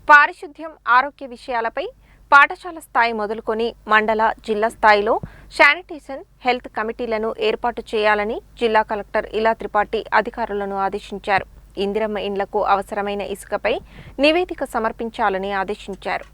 పారిశుద్ధ్యం, ఆరోగ్య విషయాలపై పాఠశాల స్థాయి మొదలుకొని మండల, జిల్లా స్థాయిలో శానిటేషన్, హెల్త్ కమిటీలను ఏర్పాటు చేయాలని జిల్లా కలెక్టర్ ఇలా త్రిపాఠి అధికారులను ఆదేశించారు. ఇందిరమ్మ ఇండ్లకు అవసరమైన ఇసుకపై నివేదిక సమర్పించాలని ఆదేశించారు.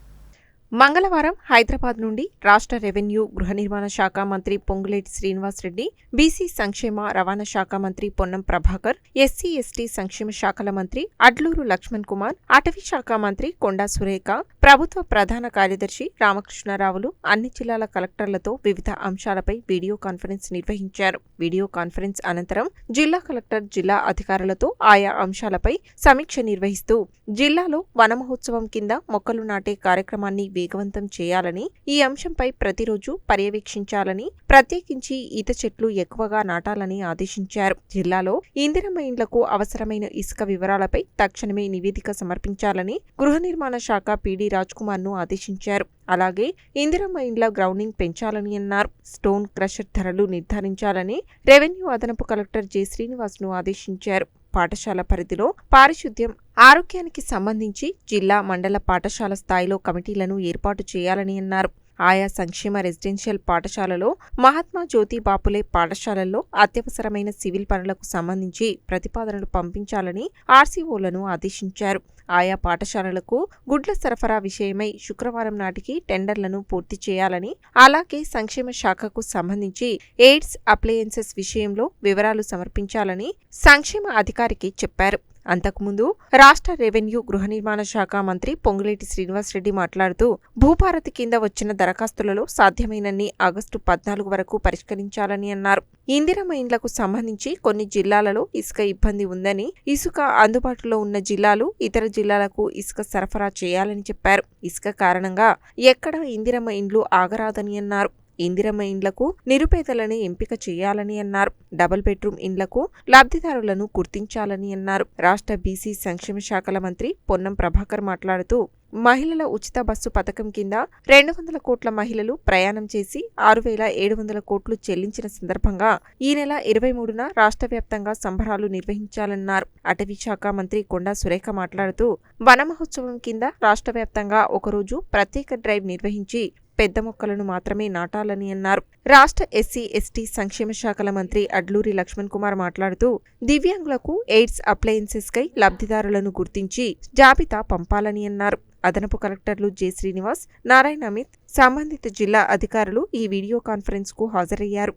మంగళవారం హైదరాబాద్ నుండి రాష్ట్ర రెవెన్యూ, గృహ నిర్మాణ శాఖ మంత్రి పొంగులేటి శ్రీనివాసరెడ్డి, బీసీ సంక్షేమ, రవాణా శాఖ మంత్రి పొన్నం ప్రభాకర్, ఎస్సీ, ఎస్టీ సంక్షేమ శాఖల మంత్రి అడ్లూరు లక్ష్మణ్ కుమార్, అటవీ శాఖ మంత్రి కొండా సురేఖ, ప్రభుత్వ ప్రధాన కార్యదర్శి రామకృష్ణారావులు అన్ని జిల్లాల కలెక్టర్లతో వివిధ అంశాలపై వీడియో కాన్ఫరెన్స్ నిర్వహించారు. వీడియో కాన్ఫరెన్స్ అనంతరం జిల్లా కలెక్టర్ జిల్లా అధికారులతో ఆయా అంశాలపై సమీక్ష నిర్వహిస్తూ జిల్లాలో వన మహోత్సవం కింద మొక్కలు నాటే కార్యక్రమాన్ని వేగవంతం చేయాలని, ఈ అంశంపై ప్రతిరోజు పర్యవేక్షించాలని, ప్రత్యేకించి ఈత చెట్లు ఎక్కువగా నాటాలని ఆదేశించారు. జిల్లాలో ఇందిరమ్మ ఇండ్లకు అవసరమైన ఇసుక వివరాలపై తక్షణమే నివేదిక సమర్పించాలని గృహ నిర్మాణ శాఖ పీడీ రాజ్కుమార్ను ఆదేశించారు. అలాగే ఇందిరమ్మ ఇండ్ల గ్రౌండింగ్ పెంచాలని అన్నారు. స్టోన్ క్రషర్ ధరలు నిర్ధారించాలని రెవెన్యూ అదనపు కలెక్టర్ జె. శ్రీనివాస్ను ఆదేశించారు. పాఠశాల పరిధిలో పారిశుద్ధ్యం, ఆరోగ్యానికి సంబంధించి జిల్లా, మండల పాఠశాల స్థాయిలో కమిటీలను ఏర్పాటు చేయాలని అన్నారు. ఆయా సంక్షేమ రెసిడెన్షియల్ పాఠశాలలో, మహాత్మా జ్యోతి బాపులే పాఠశాలల్లో అత్యవసరమైన సివిల్ పనులకు సంబంధించి ప్రతిపాదనలు పంపించాలని ఆర్సీఓలను ఆదేశించారు. ఆయా పాఠశాలలకు గుడ్ల సరఫరా విషయమై శుక్రవారం నాటికి టెండర్లను పూర్తి చేయాలని, అలాగే సంక్షేమ శాఖకు సంబంధించి ఎయిడ్స్ అప్లయన్సెస్ విషయంలో వివరాలు సమర్పించాలని సంక్షేమ అధికారికి చెప్పారు. అంతకుముందు రాష్ట్ర రెవెన్యూ, గృహ నిర్మాణ శాఖ మంత్రి పొంగులేటి శ్రీనివాసరెడ్డి మాట్లాడుతూ భూభారతి కింద వచ్చిన దరఖాస్తులలో సాధ్యమైనన్ని ఆగస్టు 14 వరకు పరిష్కరించాలని అన్నారు. ఇందిరమ్మ ఇండ్లకు సంబంధించి కొన్ని జిల్లాలలో ఇసుక ఇబ్బంది ఉందని, ఇసుక అందుబాటులో ఉన్న జిల్లాలు ఇతర జిల్లాలకు ఇసుక సరఫరా చేయాలని చెప్పారు. ఇసుక కారణంగా ఎక్కడ ఇందిరమ్మ ఇండ్లు ఆగరాదని అన్నారు. ఇందిరమ్మ ఇండ్లకు నిరుపేదలను ఎంపిక చేయాలని అన్నారు. డబుల్ బెడ్రూమ్ ఇండ్లకు లబ్ధిదారులను గుర్తించాలని అన్నారు. రాష్ట్ర బీసీ సంక్షేమ శాఖల మంత్రి పొన్నం ప్రభాకర్ మాట్లాడుతూ మహిళల ఉచిత బస్సు పథకం కింద 200 కోట్ల మహిళలు ప్రయాణం చేసి 6,700 కోట్లు చెల్లించిన సందర్భంగా ఈ నెల 23న రాష్ట్ర వ్యాప్తంగా సంబరాలు నిర్వహించాలన్నారు. అటవీ శాఖ మంత్రి కొండా సురేఖ మాట్లాడుతూ వన మహోత్సవం కింద రాష్ట్ర వ్యాప్తంగా ఒకరోజు ప్రత్యేక డ్రైవ్ నిర్వహించి పెద్ద మొక్కలను మాత్రమే నాటాలని అన్నారు. రాష్ట్ర ఎస్సీ, ఎస్టీ సంక్షేమ శాఖల మంత్రి అడ్లూరి లక్ష్మణ్ కుమార్ మాట్లాడుతూ దివ్యాంగులకు ఎయిడ్స్ అప్లయన్సెస్ కై లబ్ధిదారులను గుర్తించి జాబితా పంపాలని అన్నారు. అదనపు కలెక్టర్లు జె. శ్రీనివాస్, నారాయణ అమిత్, సంబంధిత జిల్లా అధికారులు ఈ వీడియో కాన్ఫరెన్స్ కు హాజరయ్యారు.